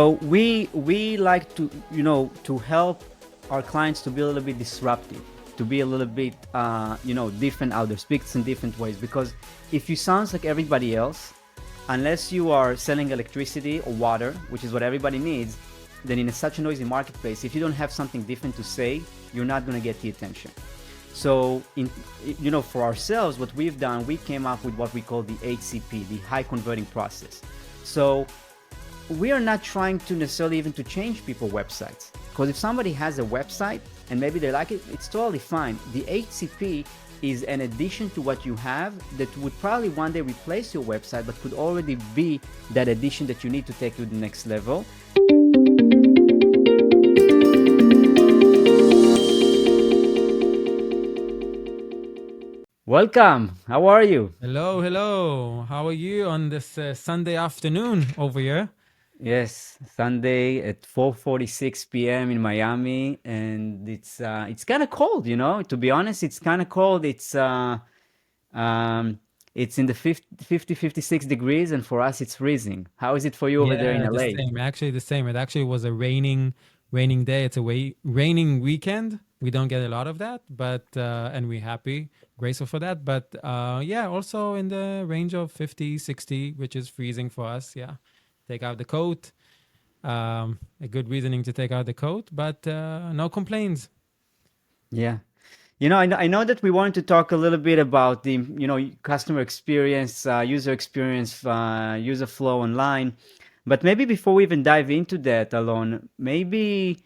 So we like to to help our clients to be a little bit disruptive, to be a little bit different out there, speaks in different ways. Because if you sound like everybody else, unless you are selling electricity or water, which is what everybody needs, then in such a noisy marketplace, if you don't have something different to say, you're not going to get the attention. So, for ourselves, what we've done, we came up with what we call the HCP, the high converting process. So we are not trying to necessarily even to change people's websites, because if somebody has a website and maybe they like it, it's totally fine. The HCP is an addition to what you have that would probably one day replace your website, but could already be that addition that you need to take to the next level. Welcome. How are you? Hello, hello. How are you on this Sunday afternoon over here? Yes, Sunday at 4:46 p.m. in Miami, and it's kind of cold, To be honest, it's kind of cold. Um, it's in the 56 degrees, and for us, it's freezing. How is it for you over there in Yeah, the LA? same. Actually, the same. It actually was a raining day. It's a raining weekend. We don't get a lot of that, but and we're happy, grateful for that. But yeah, also in the range of 50, 60, which is freezing for us. Yeah, take out the coat. A good reasoning to take out the coat, but no complaints. Yeah. I know that we wanted to talk a little bit about the, customer experience, user experience, user flow online. But maybe before we even dive into that, Alon, maybe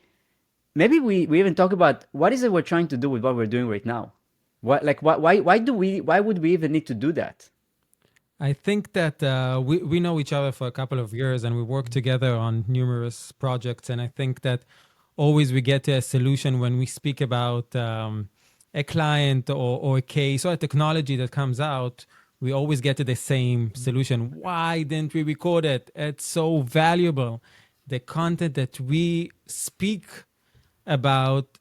we even talk about what is it we're trying to do with what we're doing right now. Why would we even need to do that? I think that we know each other for a couple of years and we work together on numerous projects. And I think that always we get to a solution when we speak about a client or a case or a technology that comes out. We always get to the same solution. Why didn't we record it? It's so valuable. The content that we speak about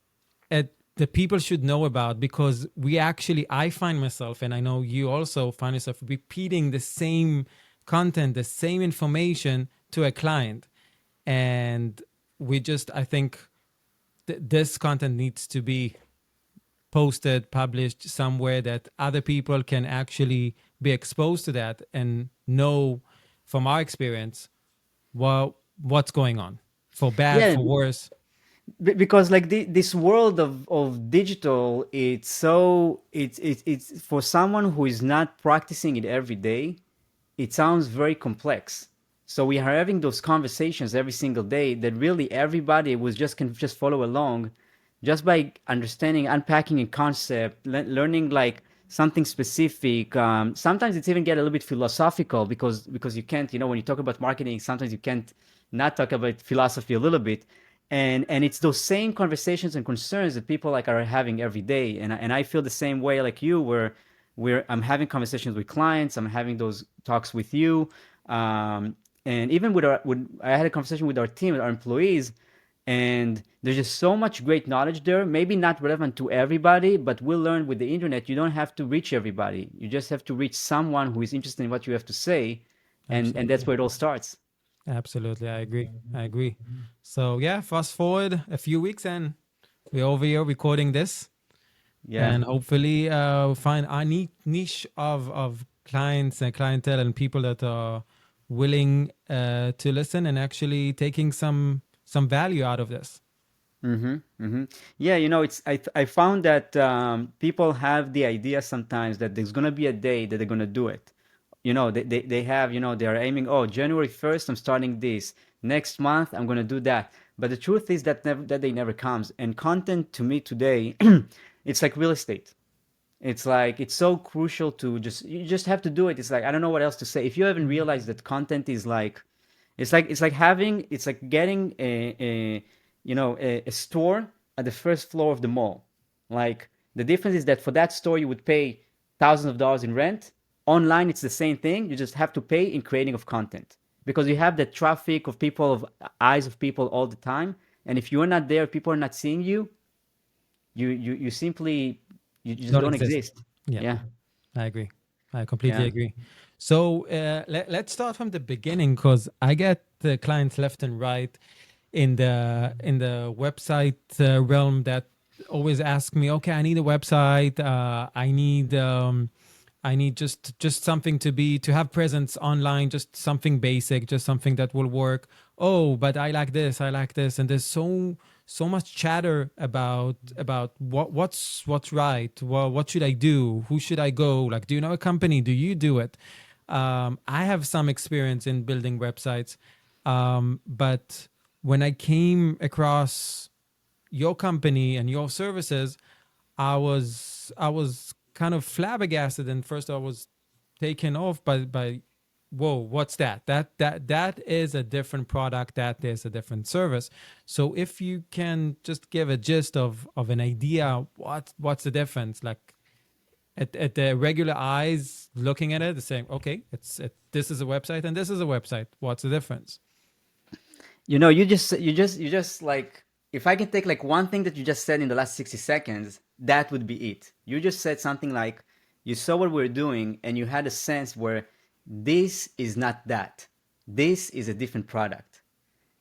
it, the people should know about, because we actually, I find myself, and I know you also find yourself repeating the same content, the same information to a client. And I think this content needs to be posted, published somewhere that other people can actually be exposed to that and know from our experience what's going on, for bad, Yeah, for worse. because like this world of digital, it's for someone who is not practicing it every day, it sounds very complex. So we are having those conversations every single day that really everybody was just can just follow along, just by understanding, unpacking a concept, learning like something specific. Sometimes it's even get a little bit philosophical, because you can't, when you talk about marketing, sometimes you can't not talk about philosophy a little bit. And it's those same conversations and concerns that people like are having every day. And I feel the same way like you, where I'm having conversations with clients, I'm having those talks with you, and even I had a conversation with our team, with our employees, and there's just so much great knowledge there. Maybe not relevant to everybody, but we'll learn with the internet. You don't have to reach everybody. You just have to reach someone who is interested in what you have to say, and that's Absolutely. where it all starts. Absolutely, I agree. I agree. So yeah, fast forward a few weeks and we're over here recording this, Yeah. and hopefully find our niche of clients and clientele and people that are willing to listen and actually taking some value out of this. Mm-hmm. Mm-hmm. Yeah, I found that people have the idea sometimes that there's gonna be a day that they're gonna do it. They have, they are aiming, oh, January 1st, I'm starting this. Next month, I'm gonna do that. But the truth is that day never comes. And content to me today, it's like real estate. It's like it's so crucial to you just have to do it. It's like I don't know what else to say. If you haven't realized that content is like it's like getting a store at the first floor of the mall. Like the difference is that for that store you would pay thousands of dollars in rent. Online it's the same thing. You just have to pay in creating of content, because you have the traffic of people, of eyes of people all the time. And if you're not there, people are not seeing you. You simply you just Don't don't exist. exist. Yeah, Yeah, I agree. I completely yeah. agree. So let's start from the beginning, because I get clients left and right in the website realm that always ask me, okay, I need a website. I need just something to have presence online, just something basic, just something that will work. Oh, but I like this, and there's so much chatter about what's right. Well, what should I do? Who should I go? Like, do you know a company? Do you do it? I have some experience in building websites, but when I came across your company and your services, I was kind of flabbergasted. And first, I was taken off by whoa, what's that? That is a different product. That is a different service. So if you can just give a gist of an idea, what's the difference? Like at the regular eyes looking at it, saying, okay, this is a website and this is a website. What's the difference? You just like, if I can take like one thing that you just said in the last 60 seconds, that would be it. You just said something like, you saw what we're doing and you had a sense where this is not that. This is a different product.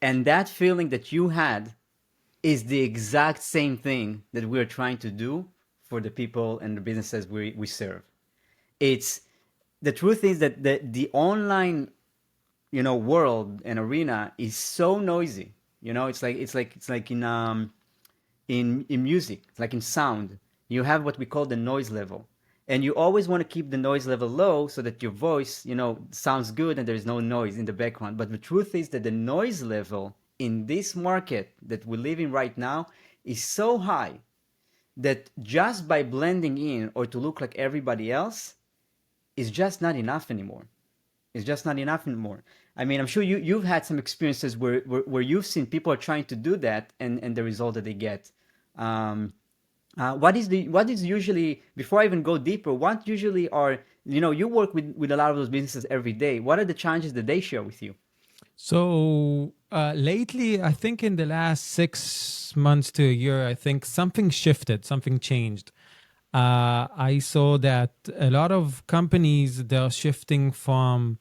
And that feeling that you had is the exact same thing that we're trying to do for the people and the businesses we serve. It's the truth is that the online, world and arena is so noisy. It's like in music, it's like in sound. You have what we call the noise level, and you always want to keep the noise level low so that your voice, sounds good and there is no noise in the background. But the truth is that the noise level in this market that we live in right now is so high that just by blending in or to look like everybody else is just not enough anymore. It's just not enough anymore. I mean, I'm sure you've had some experiences where you've seen people are trying to do that, and the result that they get. Um, what is usually, before I even go deeper, what usually are, you work with a lot of those businesses every day. What are the challenges that they share with you? So lately, I think in the last 6 months to a year, I think something shifted, something changed. I saw that a lot of companies, they're shifting from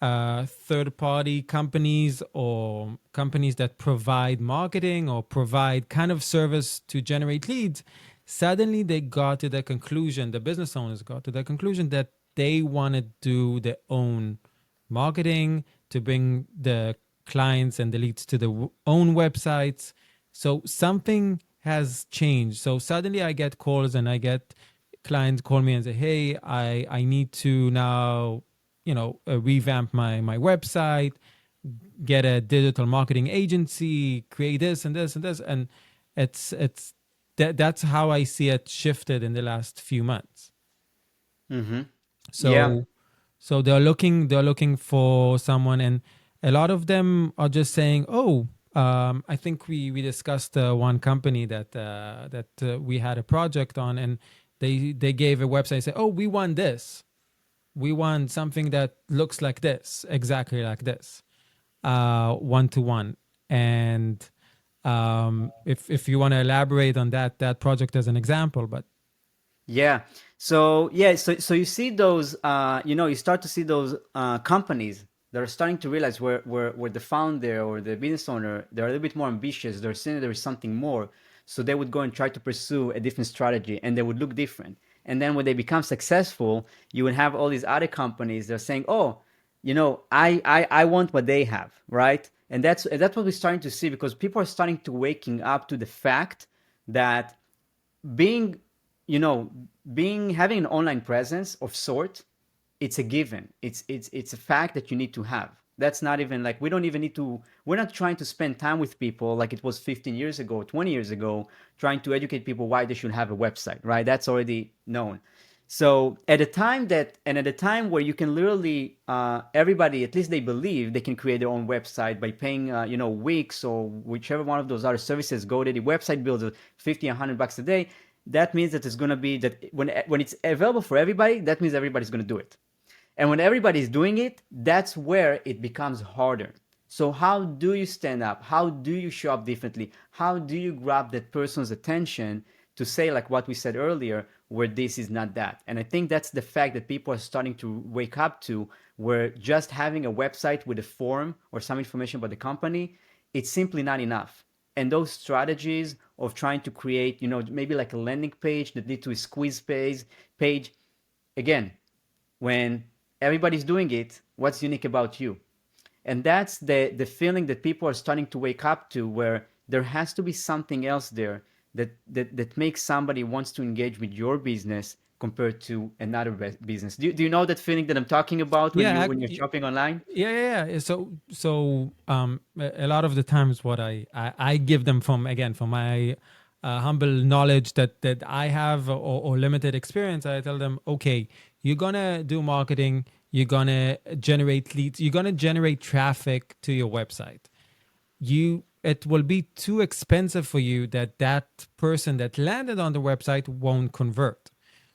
third-party companies or companies that provide marketing or provide kind of service to generate leads. Suddenly, they got to the conclusion, the business owners got to the conclusion that they want to do their own marketing to bring the clients and the leads to their own websites. So something has changed. So suddenly I get calls and I get clients call me and say, hey, I need to now, revamp my website, get a digital marketing agency, create this and this and this. And it's that's how I see it shifted in the last few months. Mm-hmm. Yeah. So they're looking for someone, and a lot of them are just saying, oh, I think we discussed one company that we had a project on, and they gave a website, say, oh, we want this, we want something that looks like this, exactly like this, one to one. And if you want to elaborate on that project as an example, but Yeah. So you see those, you start to see those companies that are starting to realize where the founder or the business owner, they're a little bit more ambitious. They're seeing there is something more. So they would go and try to pursue a different strategy, and they would look different. And then when they become successful, you would have all these other companies that are saying, oh, I want what they have, right? And that's what we're starting to see, because people are starting to waking up to the fact that being you know being having an online presence of sort, it's a given. It's a fact that you need to have. That's not even like, we don't even need to, we're not trying to spend time with people like it was 15 years ago, 20 years ago, trying to educate people why they should have a website, right? That's already known. So at a time where you can literally, everybody, at least they believe they can create their own website by paying, Wix or whichever one of those other services, GoDaddy website builder, 50, $100 a day. That means that it's going to be that when it's available for everybody, that means everybody's going to do it. And when everybody's doing it, that's where it becomes harder. So how do you stand up? How do you show up differently? How do you grab that person's attention to say, like what we said earlier, where this is not that? And I think that's the fact that people are starting to wake up to, where just having a website with a form or some information about the company, it's simply not enough. And those strategies of trying to create, maybe like a landing page that lead to a squeeze page, again, when everybody's doing it, what's unique about you? And that's the feeling that people are starting to wake up to, where there has to be something else there that makes somebody wants to engage with your business compared to another business. Do you know that feeling that I'm talking about when Yeah, you're shopping online? So a lot of the times what I give them from, again, from my humble knowledge that I have, or limited experience, I tell them, okay, you're gonna do marketing, you're gonna generate leads, you're gonna generate traffic to your website. It will be too expensive for you that person that landed on the website won't convert.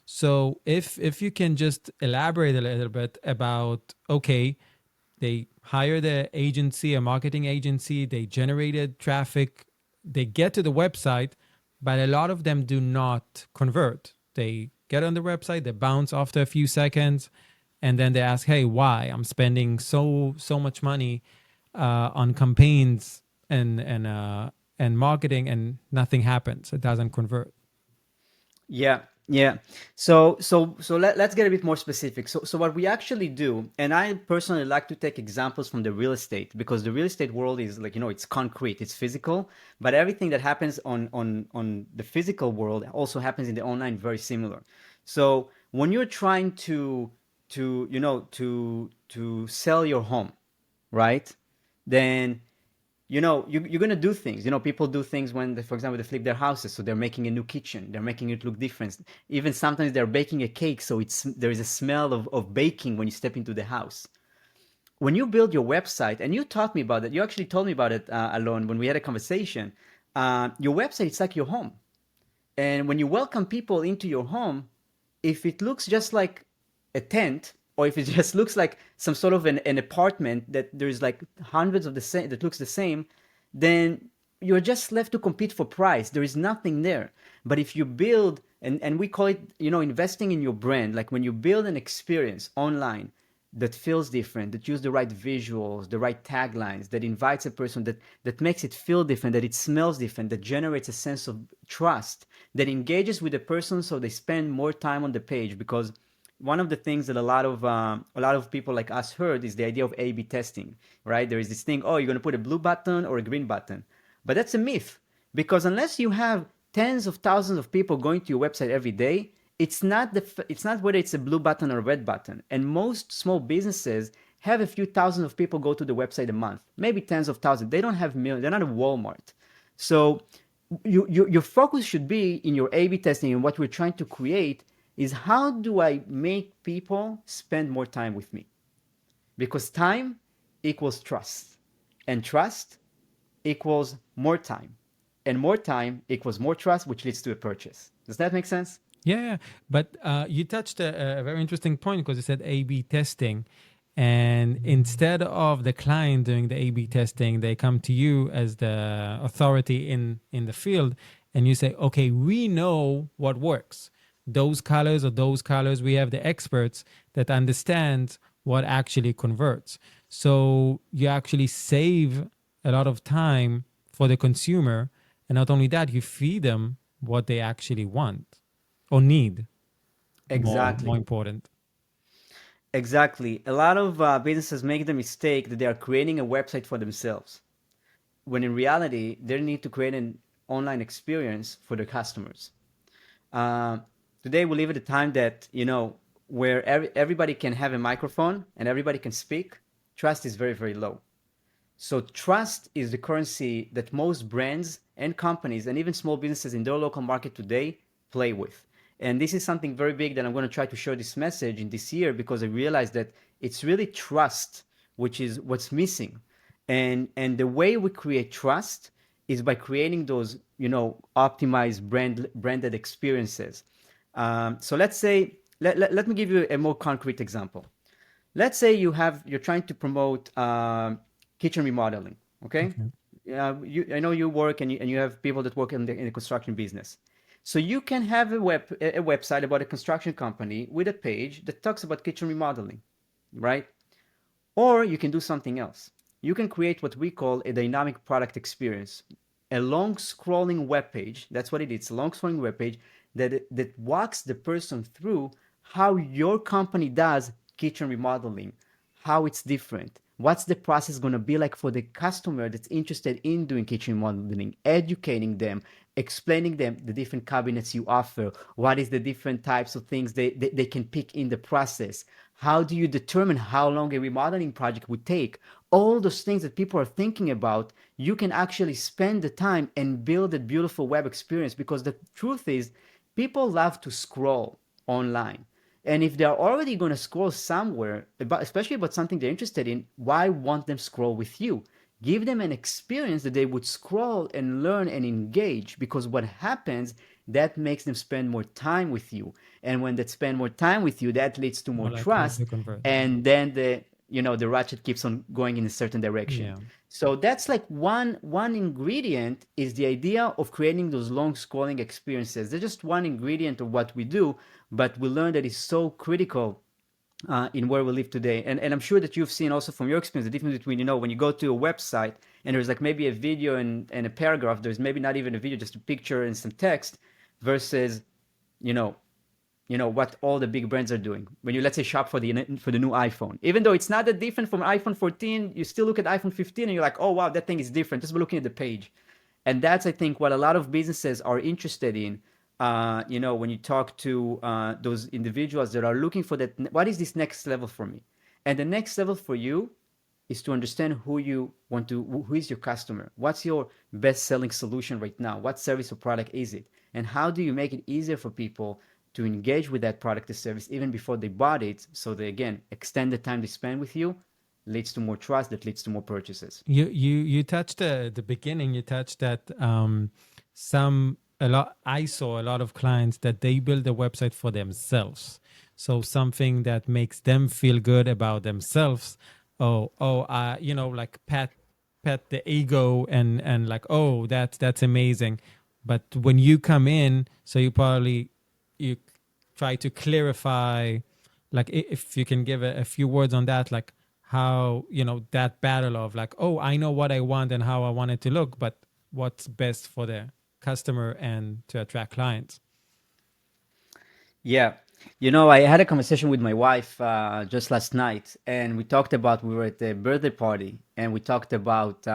So if you can just elaborate a little bit about, okay, they hired a agency, a marketing agency, they generated traffic, they get to the website, but a lot of them do not convert. They get on the website, they bounce after a few seconds, and then they ask, hey, why? I'm spending so much money on campaigns and marketing, and nothing happens. It doesn't convert. Yeah, yeah. So let's get a bit more specific. So what we actually do, and I personally like to take examples from the real estate, because the real estate world is like, it's concrete, it's physical, but everything that happens on the physical world also happens in the online, very similar. So when you're trying to sell your home, right? Then you're going to do things. People do things when for example, they flip their houses, so they're making a new kitchen, they're making it look different. Even sometimes they're baking a cake, so there is a smell of baking when you step into the house. When you build your website, and you taught me about it, you actually told me about it, Alon, when we had a conversation. Your website, it's like your home. And when you welcome people into your home, if it looks just like a tent, or if it just looks like some sort of an apartment that there's like hundreds of the same that looks the same, then you're just left to compete for price. There is nothing there. But if you build, and we call it, investing in your brand, like when you build an experience online that feels different, that use the right visuals, the right taglines, that invites a person, that makes it feel different, that it smells different, that generates a sense of trust, that engages with the person so they spend more time on the page. Because one of the things that a lot of people like us heard is the idea of A/B testing, right? There is this thing, oh, you're going to put a blue button or a green button, but that's a myth, because unless you have tens of thousands of people going to your website every day, it's not whether it's a blue button or a red button. And most small businesses have a few thousand of people go to the website a month, maybe tens of thousands. They don't have millions. They're not a Walmart. So your focus should be in your A/B testing, and what we're trying to create is, how do I make people spend more time with me? Because time equals trust, and trust equals more time, and more time equals more trust, which leads to a purchase. Does that make sense? Yeah. But you touched a very interesting point, because you said A/B testing, and instead of the client doing the A/B testing, they come to you as the authority in the field, and you say, okay, we know what works. Those colors or those colors, we have the experts that understand what actually converts. So you actually save a lot of time for the consumer, and not only that, you feed them what they actually want or need. More Exactly. important. Exactly. A lot of businesses make the mistake that they are creating a website for themselves, when in reality, they need to create an online experience for their customers. Uh, Today, we live at a time that, where everybody can have a microphone and everybody can speak. Trust is very, very low. So trust is the currency that most brands and companies and even small businesses in their local market today play with. And this is something very big that I'm going to try to show this message in this year, because I realized that it's really trust which is what's missing. And the way we create trust is by creating those, optimized branded experiences. So let's say, let me give you a more concrete example. Let's say you're trying to promote kitchen remodeling. Okay, Okay. I know you work, and you have people that work in the construction business. So you can have a website about a construction company with a page that talks about kitchen remodeling, right? Or you can do something else. You can create what we call a dynamic product experience, a long scrolling web page. That's what it is, a long scrolling web page that walks the person through how your company does kitchen remodeling, how it's different. What's the process going to be like for the customer that's interested in doing kitchen remodeling, educating them, explaining them the different cabinets you offer, what is the different types of things they can pick in the process, how do you determine how long a remodeling project would take, all those things that people are thinking about. You can actually spend the time and build a beautiful web experience, because the truth is people love to scroll online. And if they're already going to scroll somewhere, especially about something they're interested in, why want them scroll with you? Give them an experience that they would scroll and learn and engage, because what happens, that makes them spend more time with you. And when they spend more time with you, that leads to more More likely trust. to convert. And then the ratchet keeps on going in a certain direction. Yeah. So that's like one ingredient, is the idea of creating those long scrolling experiences. They're just one ingredient of what we do, but we learned that it's so critical in where we live today. And I'm sure that you've seen also from your experience the difference between, when you go to a website and there's like maybe a video and a paragraph, there's maybe not even a video, just a picture and some text, versus, you know, what all the big brands are doing. When you, let's say, shop for the new iPhone, even though it's not that different from iPhone 14, you still look at iPhone 15 and you're like, oh wow, that thing is different just by looking at the page. And that's, I think, what a lot of businesses are interested in. When you talk to those individuals that are looking for that, what is this next level for me? And the next level for you is to understand who is your customer. What's your best selling solution right now? What service or product is it? And how do you make it easier for people to engage with that product or service even before they bought it? So they, again, extend the time they spend with you, leads to more trust, that leads to more purchases. You touched the beginning. You touched that some a lot. I saw a lot of clients that they build a website for themselves. So something that makes them feel good about themselves. Like pat the ego and like, oh, that's amazing. But when you come in, so you try to clarify, like if you can give a few words on that, like how that battle of like, oh, I know what I want and how I want it to look, but what's best for the customer and to attract clients. Yeah. I had a conversation with my wife just last night, and we were at a birthday party, and we talked about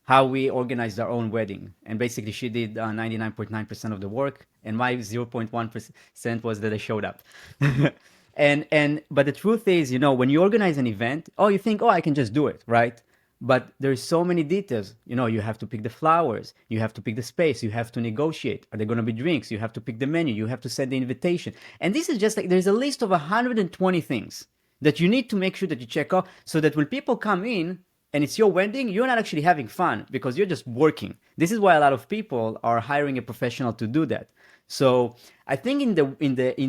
how we organized our own wedding. And basically, she did 99.9% of the work, and my 0.1% was that I showed up. But the truth is, when you organize an event, you think, I can just do it, right? But there's so many details. You have to pick the flowers, you have to pick the space, you have to negotiate. Are there going to be drinks? You have to pick the menu, you have to send the invitation. And this is just like, there's a list of 120 things that you need to make sure that you check off, so that when people come in and it's your wedding, you're not actually having fun because you're just working. This is why a lot of people are hiring a professional to do that. So I think in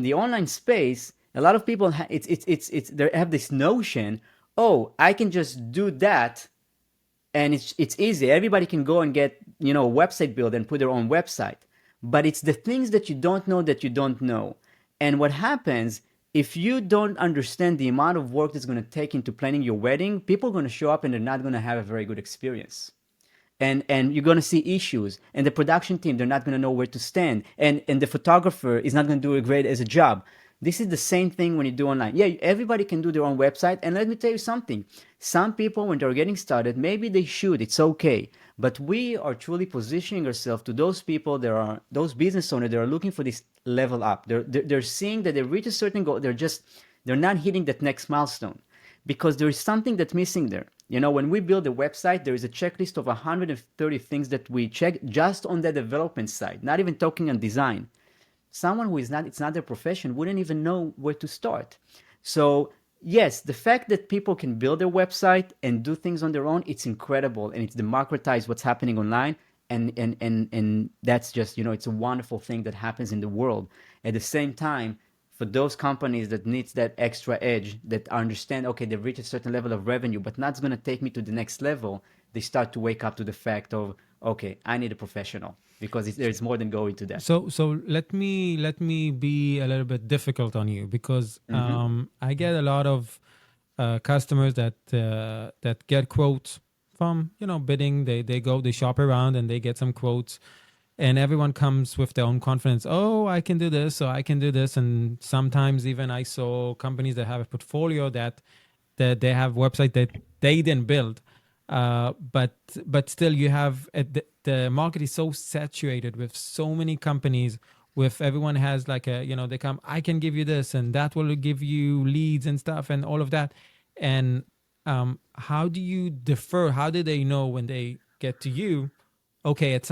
the online space, a lot of people they have this notion, I can just do that, and it's easy. Everybody can go and get a website built and put their own website. But it's the things that you don't know that you don't know. And what happens, if you don't understand the amount of work that's going to take into planning your wedding, people are going to show up and they're not going to have a very good experience. And you're going to see issues, and the production team, they're not going to know where to stand, and the photographer is not going to do a great as a job. This is the same thing when you do online. Yeah, everybody can do their own website, and let me tell you something. Some people, when they're getting started, maybe they should, it's okay. But we are truly positioning ourselves to those people, those business owners that are looking for this level up. They're seeing that they reach a certain goal, they're not hitting that next milestone, because there is something that's missing there. When we build a website, there is a checklist of 130 things that we check just on the development side, not even talking on design. Someone who it's not their profession wouldn't even know where to start. So yes, the fact that people can build their website and do things on their own, it's incredible, and it's democratized what's happening online. And that's just, it's a wonderful thing that happens in the world. At the same time, for those companies that needs that extra edge, that understand, okay, they've reached a certain level of revenue, but not going to take me to the next level, they start to wake up to the fact of, okay, I need a professional, because there's more than going to that. So let me be a little bit difficult on you, because Mm-hmm. I get a lot of customers that get quotes from bidding. They go, they shop around, and they get some quotes, and everyone comes with their own confidence. Oh, I can do this, so I can do this. And sometimes even I saw companies that have a portfolio that they have website that they didn't build, but still you have the market is so saturated with so many companies, with everyone has like a they come, I can give you this and that will give you leads and stuff and all of that. And how do you defer? How do they know when they get to you, okay, it's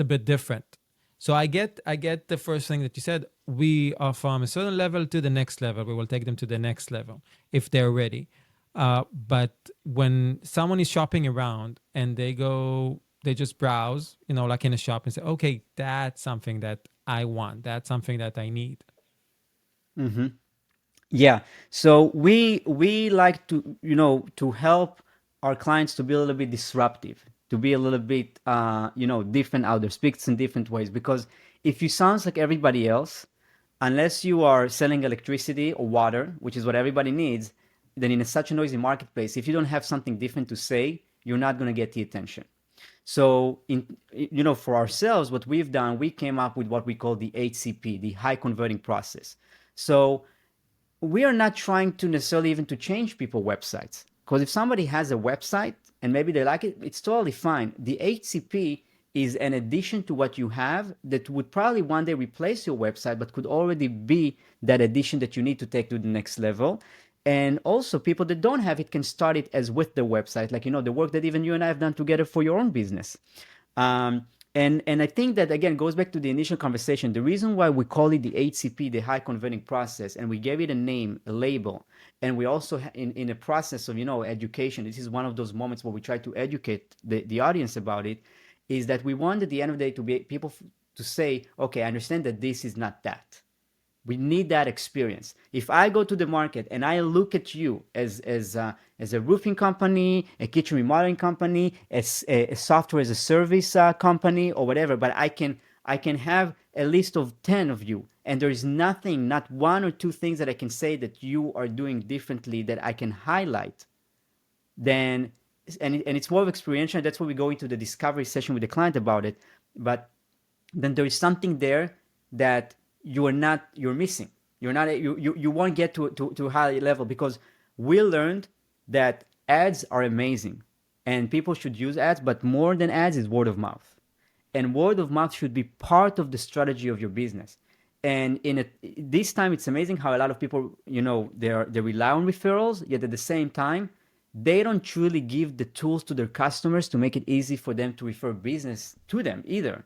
a bit different? So I get the first thing that you said. We are from a certain level to the next level. We will take them to the next level if they're ready. But when someone is shopping around and they just browse, like in a shop, and say, okay, that's something that I want. That's something that I need. Yeah. So we like to, to help our clients to be a little bit disruptive, to be a little bit different out there, speaks in different ways. Because if you sounds like everybody else, unless you are selling electricity or water, which is what everybody needs, then in such a noisy marketplace, if you don't have something different to say, you're not going to get the attention. So, for ourselves, what we've done, we came up with what we call the HCP, the high converting process. So we are not trying to necessarily even to change people websites, because if somebody has a website and maybe they like it, it's totally fine. The HCP is an addition to what you have that would probably one day replace your website, but could already be that addition that you need to take to the next level. And also people that don't have it can start it as with the website, like the work that even you and I have done together for your own business. um, and I think that again goes back to the initial conversation. The reason why we call it the HCP, the high converting process, and we gave it a name, a label, and we also in a process of education. This is one of those moments where we try to educate the audience about it. Is that we want at the end of the day to be people to say, okay, I understand that this is not that. We need that experience. If I go to the market and I look at you as a roofing company, a kitchen remodeling company, as a software as a service company, or whatever, but I can have a list of 10 of you, and there is nothing, not one or two things that I can say that you are doing differently that I can highlight, then and it's more of experiential. That's why we go into the discovery session with the client about it. But then there is something there that you're missing. You won't get to a high level, because we learned that ads are amazing and people should use ads, but more than ads is word of mouth. And word of mouth should be part of the strategy of your business. And this time, it's amazing how a lot of people, they rely on referrals, yet at the same time, they don't truly give the tools to their customers to make it easy for them to refer business to them either.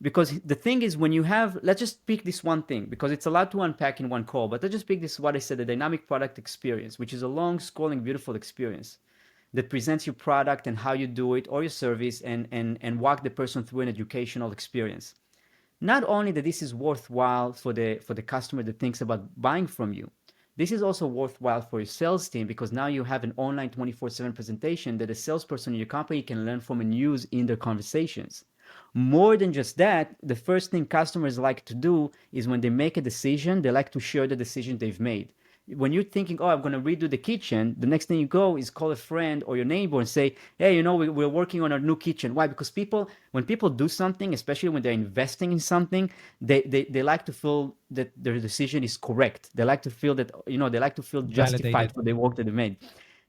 Because the thing is, when you have, let's just pick this one thing, because it's a lot to unpack in one call, but let's just pick this, what I said, the dynamic product experience, which is a long scrolling beautiful experience that presents your product and how you do it or your service, and walk the person through an educational experience. Not only that this is worthwhile for the customer that thinks about buying from you, this is also worthwhile for your sales team, because now you have an online 24/7 presentation that a salesperson in your company can learn from and use in their conversations. More than just that, the first thing customers like to do is when they make a decision, they like to share the decision they've made. When you're thinking, oh, I'm going to redo the kitchen, the next thing you go is call a friend or your neighbor and say, hey, we're working on our new kitchen. Why? Because when people do something, especially when they're investing in something, they like to feel that their decision is correct. They like to feel that, they like to feel justified Validated. for the work that they made.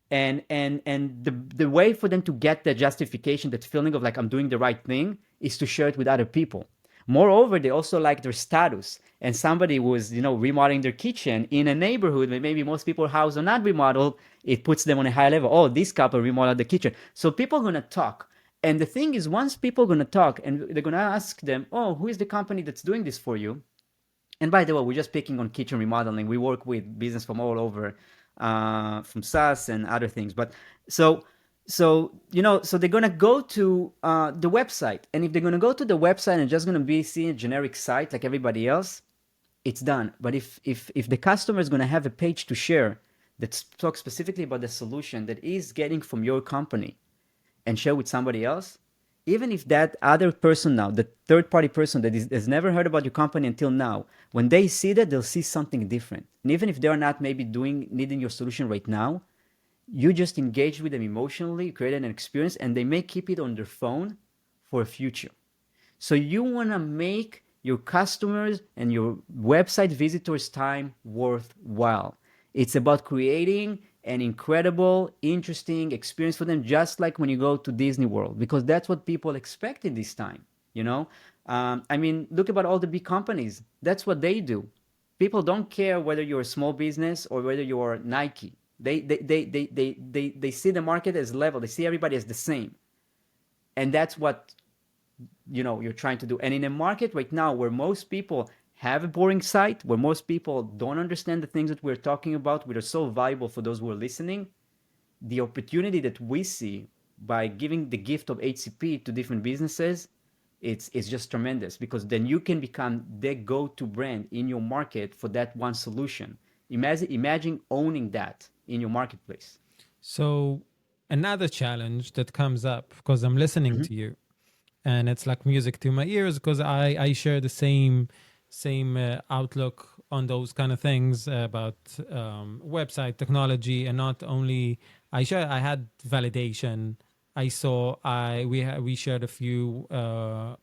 And the way for them to get that justification, that feeling of like I'm doing the right thing, is to share it with other people. Moreover, they also like their status. And somebody was, remodeling their kitchen in a neighborhood where maybe most people's house are not remodeled. It puts them on a high level. Oh, this couple remodeled the kitchen. So people are gonna talk. And the thing is, once people are gonna talk and they're gonna ask them, oh, who is the company that's doing this for you? And by the way, we're just picking on kitchen remodeling. We work with business from all over, from SaaS and other things. But so so they're gonna go to the website, and if they're gonna go to the website and just gonna be seeing a generic site like everybody else, it's done. But if the customer is gonna have a page to share that talks specifically about the solution that is getting from your company, and share with somebody else, even if that other person now, the third party person that has never heard about your company until now, when they see that, they'll see something different. And even if they're not maybe needing your solution right now, You just engage with them emotionally, create an experience, and they may keep it on their phone for a future. So you want to make your customers and your website visitors' time worthwhile. It's about creating an incredible, interesting experience for them, just like when you go to Disney World, because that's what people expect in this time. You know, I mean, look about all the big companies. That's what they do. People don't care whether you're a small business or whether you're Nike. They see the market as level. They see everybody as the same, and that's what you're trying to do. And in a market right now where most people have a boring site, where most people don't understand the things that we're talking about, which are so valuable for those who are listening, the opportunity that we see by giving the gift of HCP to different businesses, it's just tremendous, because then you can become the go-to brand in your market for that one solution. Imagine owning that in your marketplace. So another challenge that comes up because I'm listening Mhm. to you, and it's like music to my ears because I share the same outlook on those kind of things about website technology. And not only I had validation. I saw we shared a few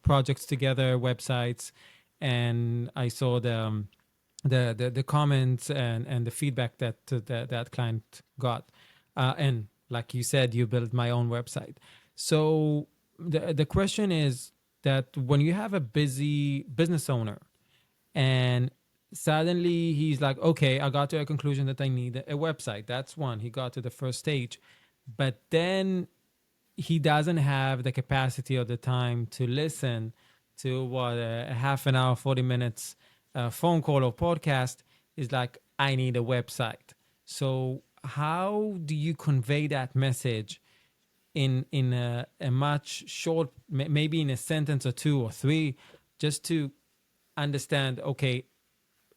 projects together, websites, and I saw the comments and the feedback that client got. And like you said, you built my own website. So the question is that when you have a busy business owner and suddenly he's like, okay, I got to a conclusion that I need a website. That's one. He got to the first stage. But then he doesn't have the capacity or the time to listen to what a half an hour, 40 minutes phone call or podcast is like, I need a website. So how do you convey that message in a much short, maybe in a sentence or two or three, just to understand, okay,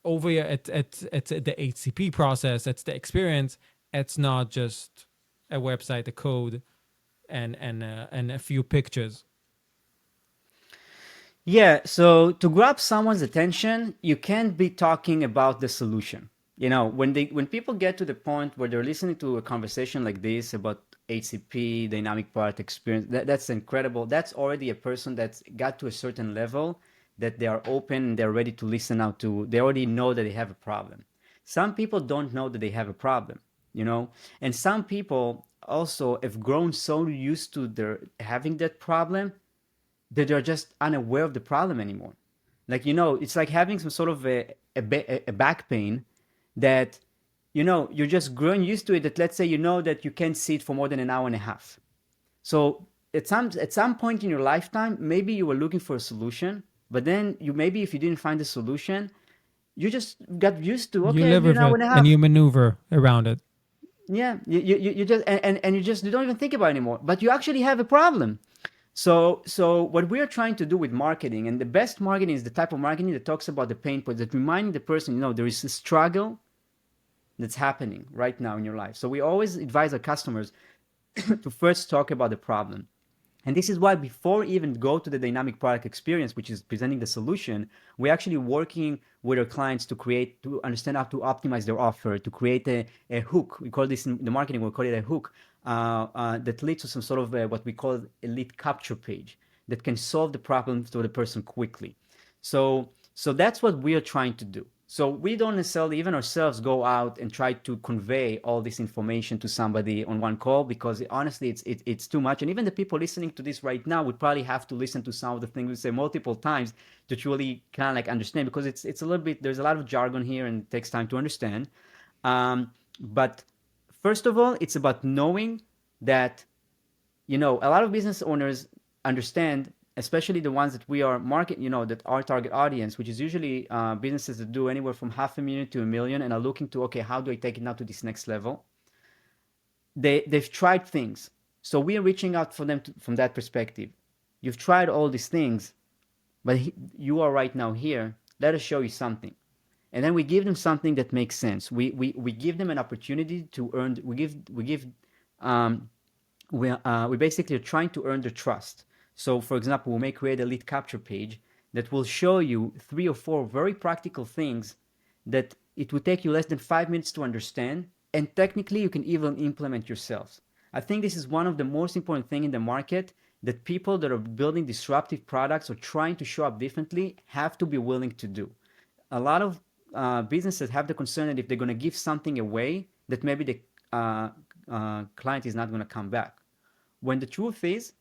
over here at the HCP process, it's the experience. It's not just a website, a code, and a few pictures. Yeah, so to grab someone's attention, you can't be talking about the solution. When people get to the point where they're listening to a conversation like this about HCP, dynamic product experience, that's incredible. That's already a person that's got to a certain level that they are open, they're ready to listen out to. They already know that they have a problem. Some people don't know that they have a problem, you know, and some people also have grown so used to their having that problem that they're just unaware of the problem anymore. Like, it's like having some sort of a back pain that, you're just growing used to it. That, let's say, that you can't sit for more than an hour and a half. So at some point in your lifetime, maybe you were looking for a solution, but then maybe if you didn't find a solution, you just got used to, You okay, I'll live do an with hour it and a and half. you maneuver around it. Yeah, you just you don't even think about it anymore. But you actually have a problem. So what we are trying to do with marketing, and the best marketing is the type of marketing that talks about the pain points, that reminding the person, there is a struggle that's happening right now in your life. So we always advise our customers to first talk about the problem. And this is why before even go to the dynamic product experience, which is presenting the solution, we're actually working with our clients to understand how to optimize their offer, to create a hook. We call this in the marketing, we call it a hook that leads to some sort of what we call a lead capture page that can solve the problem for the person quickly. So that's what we are trying to do. So we don't necessarily even ourselves go out and try to convey all this information to somebody on one call, because honestly it's too much. And even the people listening to this right now would probably have to listen to some of the things we say multiple times to truly kind of like understand, because it's a little bit, there's a lot of jargon here and it takes time to understand. But first of all, it's about knowing that, a lot of business owners understand, especially the ones that we are market, that our target audience, which is usually businesses that do anywhere from 500,000 to 1 million and are looking to, okay, how do I take it now to this next level? They've tried things. So we are reaching out for them from that perspective. You've tried all these things, but you are right now here. Let us show you something. And then we give them something that makes sense. We give them an opportunity to earn. Um, we basically are trying to earn their trust. So, for example, we may create a lead capture page that will show you 3 or 4 very practical things that it would take you less than 5 minutes to understand, and technically you can even implement yourselves. I think this is one of the most important thing in the market, that people that are building disruptive products or trying to show up differently have to be willing to do. A lot of businesses have the concern that if they're going to give something away, that maybe the client is not going to come back. When the truth is,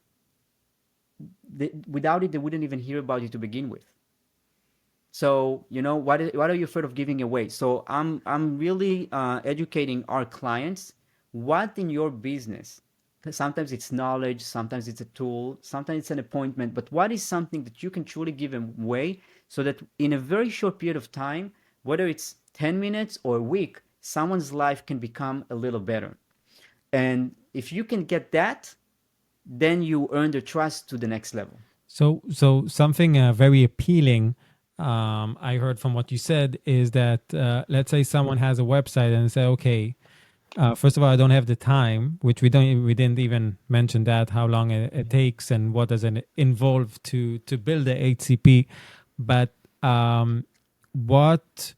without it, they wouldn't even hear about you to begin with. So, what are you afraid of giving away? So I'm really educating our clients. What in your business? Sometimes it's knowledge, sometimes it's a tool, sometimes it's an appointment. But what is something that you can truly give away, so that in a very short period of time, whether it's 10 minutes or a week, someone's life can become a little better. And if you can get that, then you earn their trust to the next level. So something very appealing I heard from what you said is that let's say someone has a website and say, okay, first of all, I don't have the time, which we didn't even mention that, how long it takes and what does it involve to build the HCP. But what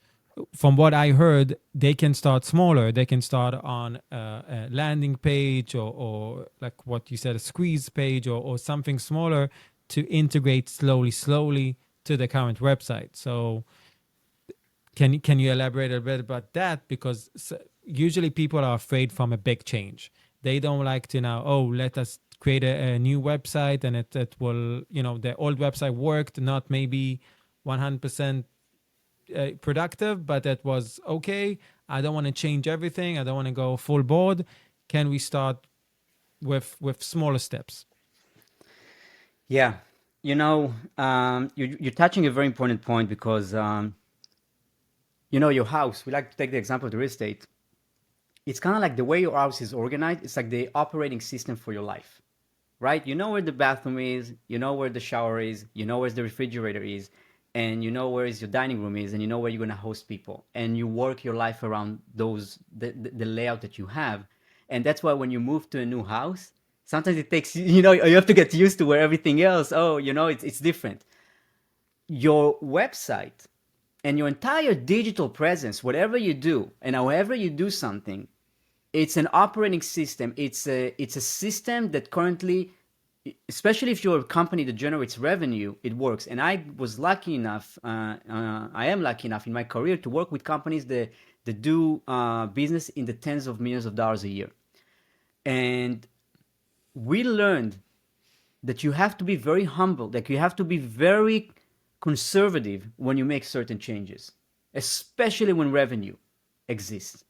from what I heard, they can start smaller. They can start on a landing page, or like what you said, a squeeze page, or something smaller to integrate slowly to the current website. So can you elaborate a bit about that? Because usually people are afraid from a big change. They don't like to now, oh, let us create a new website and it will, the old website worked, not maybe 100% productive, but it was okay. I don't want to change everything. I don't want to go full board. Can we start with smaller steps? Yeah, you're touching a very important point, because your house. We like to take the example of the real estate. It's kind of like the way your house is organized. It's like the operating system for your life, right? You know where the bathroom is, you know where the shower is, you know where the refrigerator is, and you know where is your dining room is, and you know where you're going to host people, and you work your life around the layout that you have. And that's why when you move to a new house, sometimes it takes, you have to get used to where everything else, oh, it's different. Your website and your entire digital presence, whatever you do and however you do something, it's an operating system. It's a system that currently, especially if you're a company that generates revenue, it works. And I was lucky enough, I am lucky enough in my career to work with companies that do business in the tens of millions of dollars a year. And we learned that you have to be very humble, that you have to be very conservative when you make certain changes, especially when revenue exists.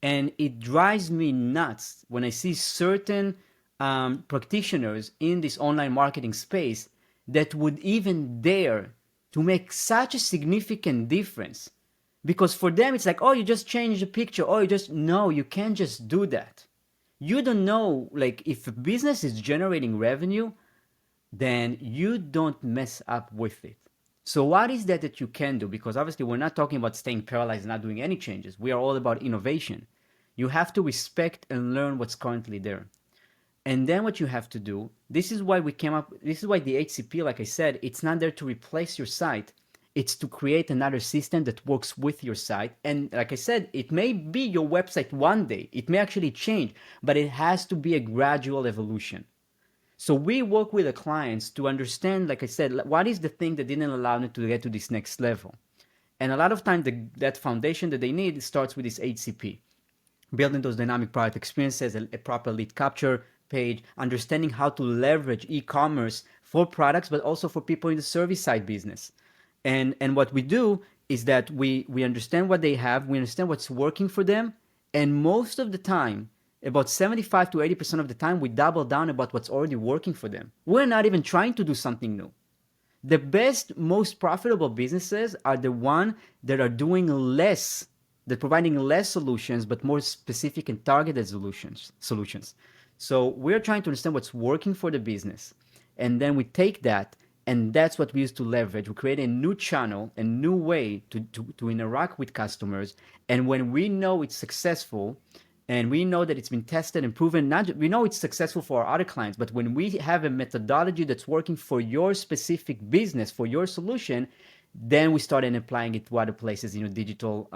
And it drives me nuts when I see certain practitioners in this online marketing space that would even dare to make such a significant difference. Because for them, it's like, oh, you just change the picture. Oh, no, you can't just do that. You don't know, like, if a business is generating revenue, then you don't mess up with it. So what is that you can do? Because obviously we're not talking about staying paralyzed and not doing any changes. We are all about innovation. You have to respect and learn what's currently there. And then what you have to do, this is why the HCP, like I said, it's not there to replace your site. It's to create another system that works with your site. And like I said, it may be your website one day. It may actually change, but it has to be a gradual evolution. So we work with the clients to understand, like I said, what is the thing that didn't allow them to get to this next level. And a lot of times that foundation that they need starts with this HCP, building those dynamic product experiences, a proper lead capture page, understanding how to leverage e-commerce for products, but also for people in the service side business. And what we do is that we understand what they have, we understand what's working for them, and most of the time, about 75 to 80% of the time, we double down about what's already working for them. We're not even trying to do something new. The best, most profitable businesses are the one that are doing less, that providing less solutions, but more specific and targeted solutions. So we're trying to understand what's working for the business. And then we take that, and that's what we use to leverage. We create a new channel, a new way to interact with customers. And when we know it's successful, and we know that it's been tested and proven, we know it's successful for our other clients, but when we have a methodology that's working for your specific business, for your solution, then we start applying it to other places in your digital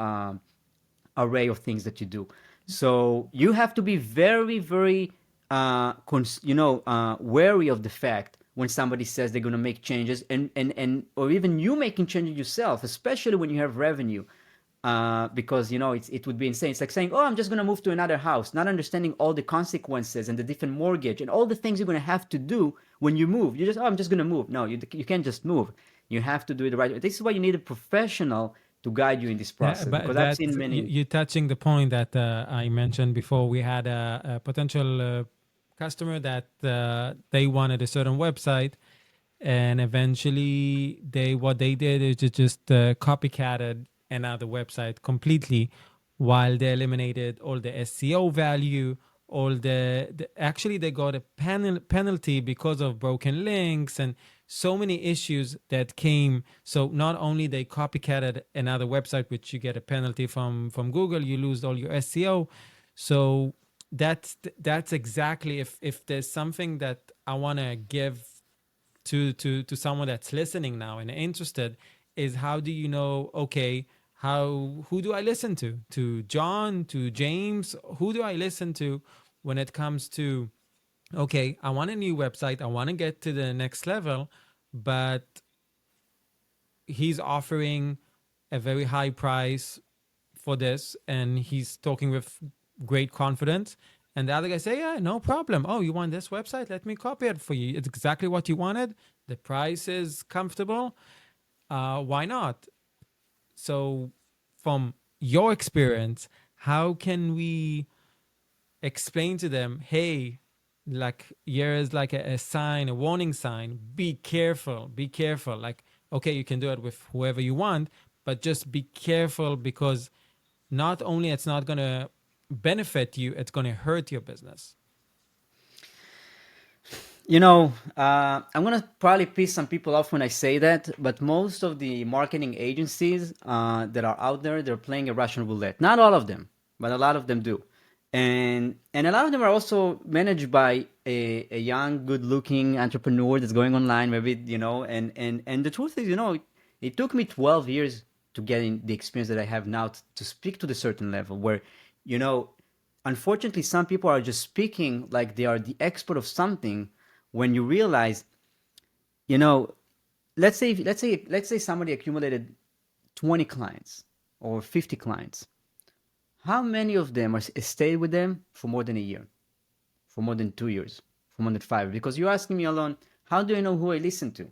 array of things that you do. So you have to be very, very, wary of the fact when somebody says they're going to make changes, and or even you making changes yourself, especially when you have revenue, because it would be insane. It's like saying, "Oh, I'm just going to move to another house," not understanding all the consequences and the different mortgage and all the things you're going to have to do when you move. You just, "Oh, I'm just going to move." No, you can't just move. You have to do it the right way. This is why you need a professional to guide you in this Yeah, process, but because I've that seen many. you're touching the point that I mentioned before. We had a potential customer that they wanted a certain website, and eventually they what they did is just copycatted another website completely, while they eliminated all the SEO value, all actually they got a penalty because of broken links and so many issues that came. So not only they copycatted another website, which you get a penalty from Google, you lose all your SEO. So that's exactly, if there's something that I want to give to someone that's listening now and interested, is how do you know, okay, who do I listen to John, to James, who do I listen to when it comes to, okay, I want a new website, I want to get to the next level, but he's offering a very high price for this, and he's talking with great confidence. And the other guy say, "Yeah, no problem. Oh, you want this website? Let me copy it for you. It's exactly what you wanted. The price is comfortable. Why not?" So, from your experience, how can we explain to them, "Hey, like here is like a sign, a warning sign. Be careful. Be careful. Like, okay, you can do it with whoever you want, but just be careful, because not only it's not going to benefit you, it's going to hurt your business." I'm gonna probably piss some people off when I say that, but most of the marketing agencies that are out there, they're playing a Russian roulette. Not all of them, but a lot of them do, and a lot of them are also managed by a young, good-looking entrepreneur that's going online, maybe and the truth is, it took me 12 years to get in the experience that I have now to speak to the certain level where, you know, unfortunately, some people are just speaking like they are the expert of something when you realize, you know, let's say somebody accumulated 20 clients or 50 clients. How many of them are stayed with them for more than a year, for more than 2 years, for more than five? Because you're asking me, Alon, how do I know who I listen to?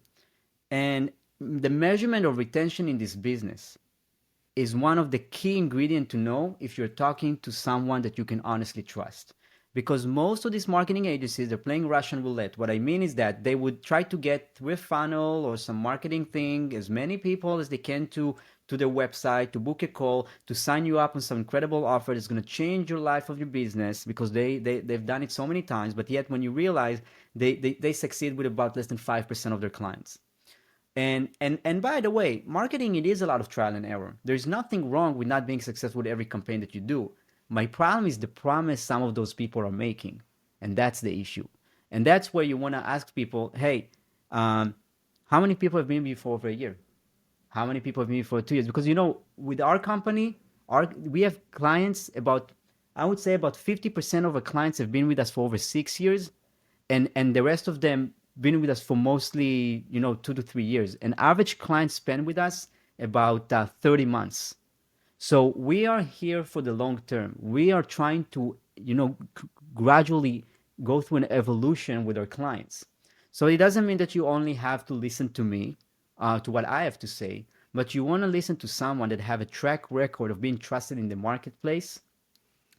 And the measurement of retention in this business is one of the key ingredients to know if you're talking to someone that you can honestly trust. Because most of these marketing agencies, they're playing Russian roulette. What I mean is that they would try to get through a funnel or some marketing thing as many people as they can to their website, to book a call, to sign you up on some incredible offer that's going to change your life of your business, because they've done it so many times. But yet when you realize they succeed with about less than 5% of their clients. And by the way, marketing, it is a lot of trial and error. There's nothing wrong with not being successful with every campaign that you do. My problem is the promise some of those people are making, and that's the issue. And that's where you want to ask people, hey, um, how many people have been with you for over a year? How many people have been for 2 years? Because with our company, we have clients about, I would say about 50% of our clients have been with us for over 6 years, and the rest of them been with us for mostly 2 to 3 years. An average client spend with us about 30 months. So we are here for the long term. We are trying to gradually go through an evolution with our clients. So it doesn't mean that you only have to listen to me, to what I have to say, but you want to listen to someone that have a track record of being trusted in the marketplace,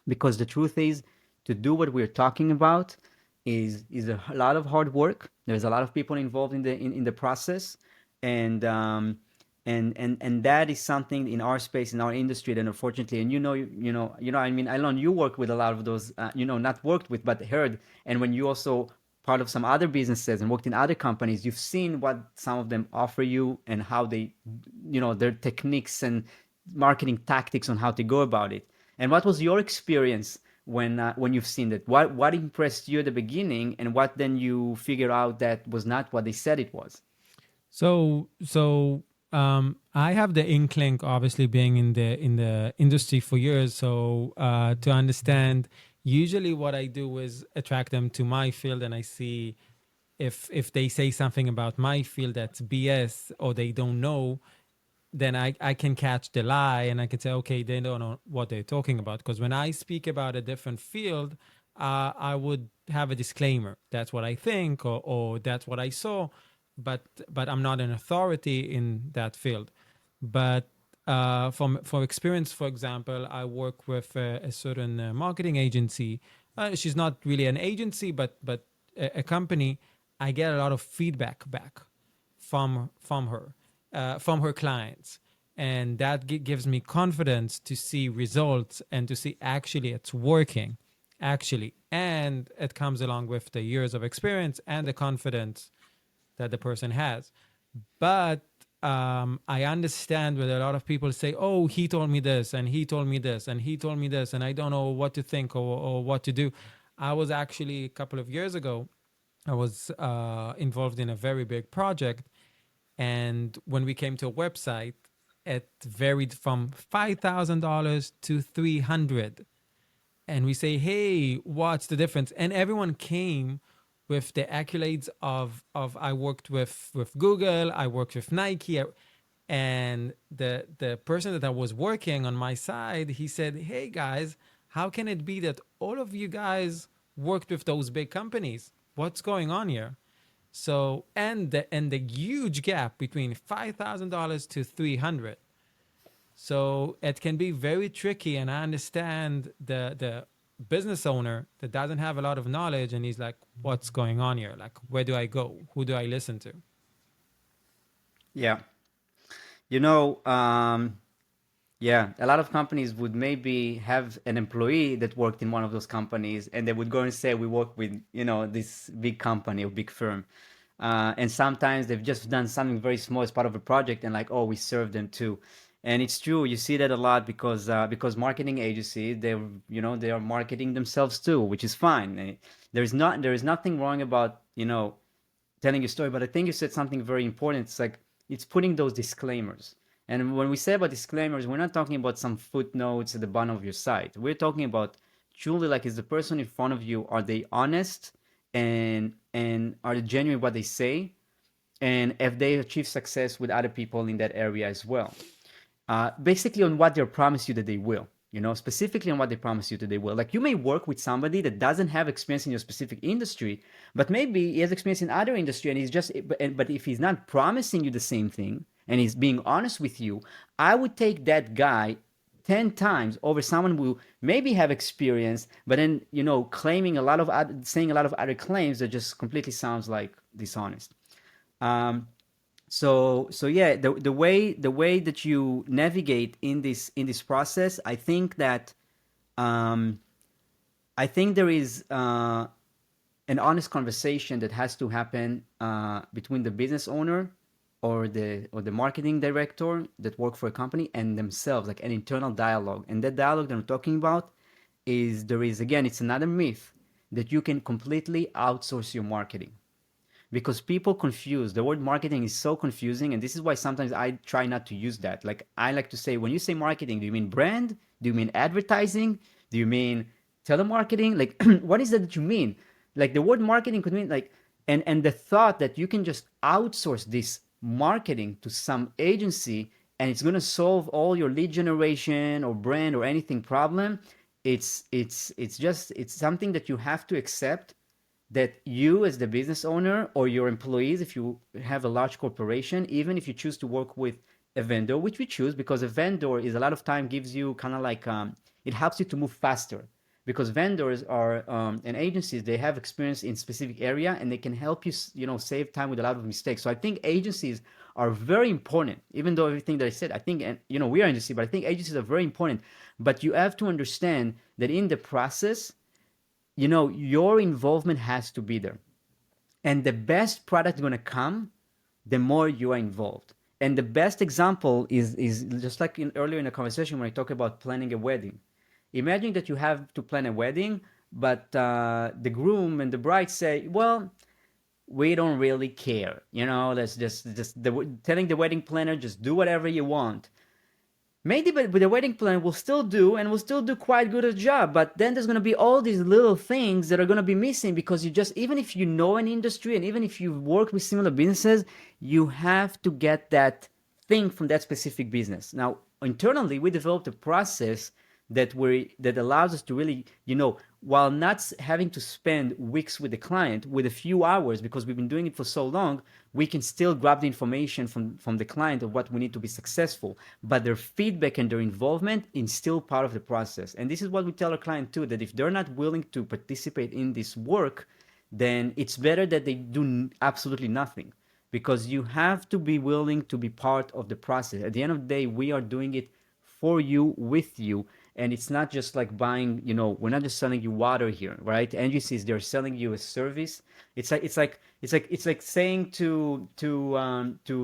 because the truth is, to do what we're talking about is a lot of hard work. There's a lot of people involved in the process, and and that is something in our space, in our industry, that unfortunately, and I mean, Alon, you work with a lot of those, not worked with but heard, and when you also part of some other businesses and worked in other companies, you've seen what some of them offer you and how they, their techniques and marketing tactics on how to go about it. And what was your experience when you've seen that? What impressed you at the beginning, and what then you figure out that was not what they said it was? So I have the inkling, obviously, being in the industry for years. So to understand, usually what I do is attract them to my field, and I see if they say something about my field that's BS or they don't know, then I can catch the lie and I can say, okay, they don't know what they're talking about. Because when I speak about a different field, I would have a disclaimer. That's what I think, or that's what I saw, but I'm not an authority in that field. But from for experience, for example, I work with a certain marketing agency. She's not really an agency, but a company. I get a lot of feedback back from her clients, and that gives me confidence to see results and to see actually it's working, actually, and it comes along with the years of experience and the confidence that the person has. But I understand when a lot of people say, "Oh, he told me this, and he told me this, and he told me this, and I don't know what to think or what to do." I was actually a couple of years ago. I was involved in a very big project, and when we came to a website, it varied from $5,000 to 300. And we say, hey, what's the difference? And everyone came with the accolades of I worked with Google, I worked with Nike, and the person that I was working on my side, he said, hey guys, how can it be that all of you guys worked with those big companies? What's going on here? So and the huge gap between $5,000 to 300. So it can be very tricky, and I understand the business owner that doesn't have a lot of knowledge, and he's like, "What's going on here? Like, where do I go? Who do I listen to?" Yeah. You know, yeah, a lot of companies would maybe have an employee that worked in one of those companies, and they would go and say, "We work with, this big company or big firm," and sometimes they've just done something very small as part of a project, and like, "Oh, we serve them too," and it's true. You see that a lot because marketing agencies, they are marketing themselves too, which is fine. There is nothing wrong about telling your story, but I think you said something very important. It's like it's putting those disclaimers. And when we say about disclaimers, we're not talking about some footnotes at the bottom of your site. We're talking about truly like is the person in front of you, are they honest and are they genuine what they say? And if they achieve success with other people in that area as well, basically on what they promise you that they will, specifically on what they promise you that they will. Like you may work with somebody that doesn't have experience in your specific industry, but maybe he has experience in other industry, and but if he's not promising you the same thing and he's being honest with you, I would take that guy 10 times over someone who maybe have experience, but then, claiming saying a lot of other claims that just completely sounds like dishonest. Um, so yeah, the way that you navigate in this process, um, I think there is an honest conversation that has to happen between the business owner or the marketing director that work for a company and themselves, like an internal dialogue. And that dialogue that I'm talking about is there is again, it's another myth that you can completely outsource your marketing because people confuse the word marketing is so confusing, and this is why sometimes I try not to use that. Like I like to say, when you say marketing, do you mean brand, do you mean advertising, do you mean telemarketing? Like what is that you mean? Like the word marketing could mean like, and the thought that you can just outsource this marketing to some agency and it's going to solve all your lead generation or brand or anything problem, it's something that you have to accept, that you as the business owner or your employees, if you have a large corporation, even if you choose to work with a vendor, which we choose because a vendor is a lot of time gives you kind of like it helps you to move faster, because vendors are and agencies, they have experience in specific area and they can help you save time with a lot of mistakes. So I think agencies are very important, even though everything that I said, I think, and we are agency, but I think agencies are very important. But you have to understand that in the process, your involvement has to be there. And the best product is going to come the more you are involved. And the best example is just like earlier in the conversation when I talk about planning a wedding. Imagine that you have to plan a wedding, but the groom and the bride say, well, we don't really care. Let's telling the wedding planner, just do whatever you want. Maybe, but the wedding planner will still do and will still do quite good a job. But then there's going to be all these little things that are going to be missing because even if you know an industry and even if you've worked with similar businesses, you have to get that thing from that specific business. Now, internally, we developed a process that allows us to really, while not having to spend weeks with the client, with a few hours, because we've been doing it for so long, we can still grab the information from the client of what we need to be successful. But their feedback and their involvement is still part of the process. And this is what we tell our client too, that if they're not willing to participate in this work, then it's better that they do absolutely nothing, because you have to be willing to be part of the process. At the end of the day, we are doing it for you, with you. And it's not just like buying, we're not just selling you water here, right? NGCs, they're selling you a service. It's like saying to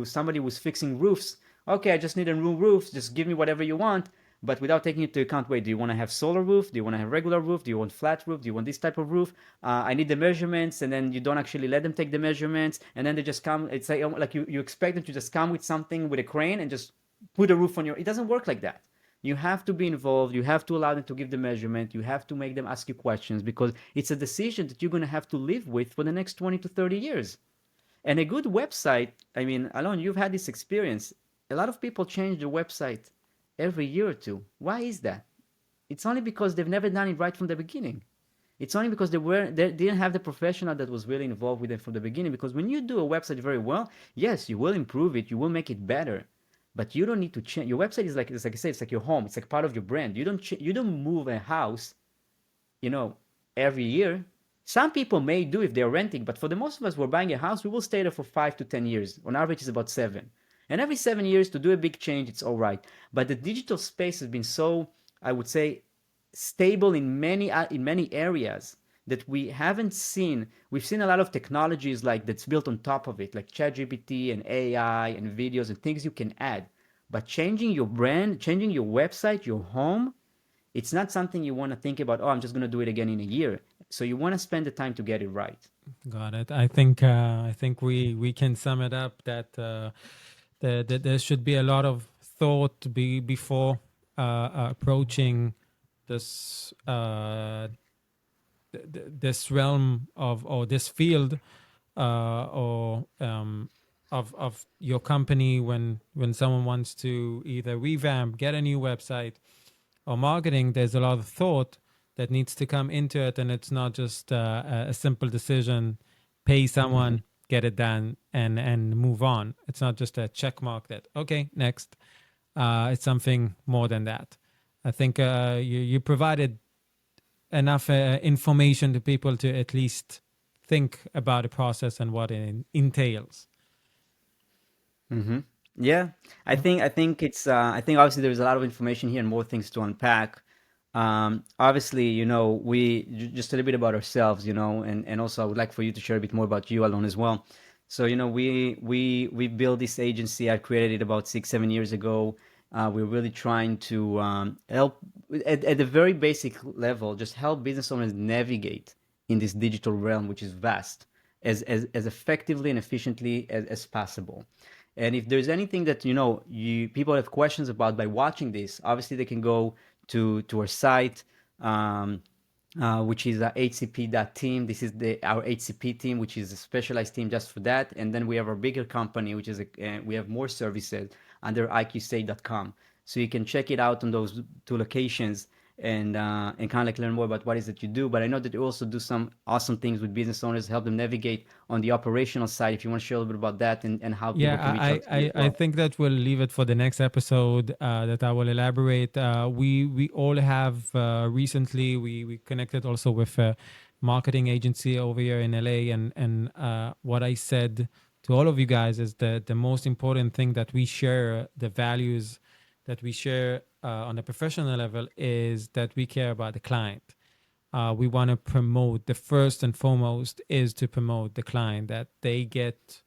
somebody who's fixing roofs, okay, I just need a new roof, just give me whatever you want. But without taking into account, wait, do you want to have solar roof? Do you want to have regular roof? Do you want flat roof? Do you want this type of roof? I need the measurements, and then you don't actually let them take the measurements, and then they just come. It's like you expect them to just come with something with a crane and just put a roof on your. It doesn't work like that. You have to be involved. You have to allow them to give the measurement. You have to make them ask you questions, because it's a decision that you're going to have to live with for the next 20 to 30 years. And a good website, I mean, Alon, you've had this experience. A lot of people change their website every year or two. Why is that? It's only because they've never done it right from the beginning. It's only because they didn't have the professional that was really involved with them from the beginning. Because when you do a website very well, yes, you will improve it, you will make it better, but you don't need to change. Your website is like, it's like I said, it's like your home. It's like part of your brand. You don't move a house, you know, every year. Some people may do if they're renting, but for the most of us, we're buying a house. We will stay there for 5 to 10 years. On average, it's about 7. And every 7 years to do a big change, it's all right. But the digital space has been so, I would say, stable in many areas that we haven't seen. We've seen a lot of technologies like that's built on top of it, like ChatGPT and AI and videos and things you can add. But changing your brand, changing your website, your home, it's not something you want to think about. Oh, I'm just going to do it again in a year. So you want to spend the time to get it right. Got it. I think we can sum it up that there should be a lot of thought before approaching this this realm of, or this field, or of your company, when someone wants to either revamp, get a new website, or marketing. There's a lot of thought that needs to come into it, and it's not just a simple decision: pay someone, get it done, and move on. It's not just a check mark that, okay, next. It's something more than that. I think you provided enough information to people to at least think about the process and what it entails. Mm-hmm. Yeah, I think I think obviously there's a lot of information here and more things to unpack. Obviously, just a little bit about ourselves, and also I would like for you to share a bit more about you, Alon, as well. So, we built this agency. I created it about 6, 7 years ago. We're really trying to help at a very basic level, just help business owners navigate in this digital realm, which is vast, as effectively and efficiently as possible. And if there's anything that you people have questions about by watching this, obviously they can go to our site, um, which is hcp.team. This is our HCP team, which is a specialized team just for that. And then we have our bigger company, which is we have more services under iqstate.com. So you can check it out on those two locations, and kind of like learn more about what it is that you do. But I know that you also do some awesome things with business owners, help them navigate on the operational side. If you want to share a little bit about that, and how Yeah, people can reach out to you as I well. think that we'll leave it for the next episode, that I will elaborate. We all have, recently we connected also with a marketing agency over here in LA, and what I said to all of you guys is that the most important thing that we share, the values that we share on a professional level, is that we care about the client. We want to promote, the first and foremost is to promote the client, that they get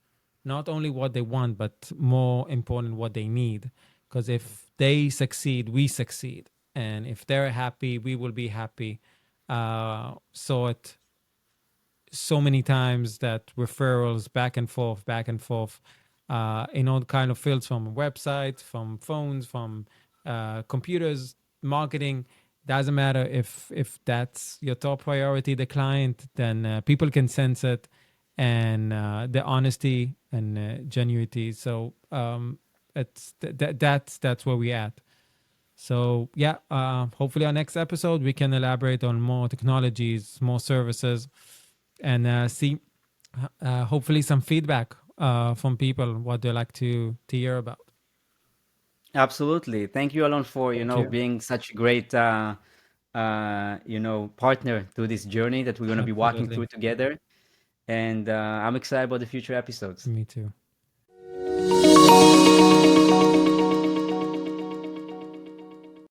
not only what they want, but more important, what they need. Because if they succeed, we succeed. And if they're happy, we will be happy. So it so many times that referrals back and forth, in all kind of fields, from websites, from phones, from computers, marketing. Doesn't matter if that's your top priority, the client, then people can sense it, and the honesty and genuinity. So that's where we at. So yeah, hopefully our next episode we can elaborate on more technologies, more services, and see hopefully some feedback from people what they like to hear about. Absolutely. Thank you, Alon, for Thank you. being such a great partner to this journey that we're going to be walking Absolutely. through together. And I'm excited about the future episodes. Me too.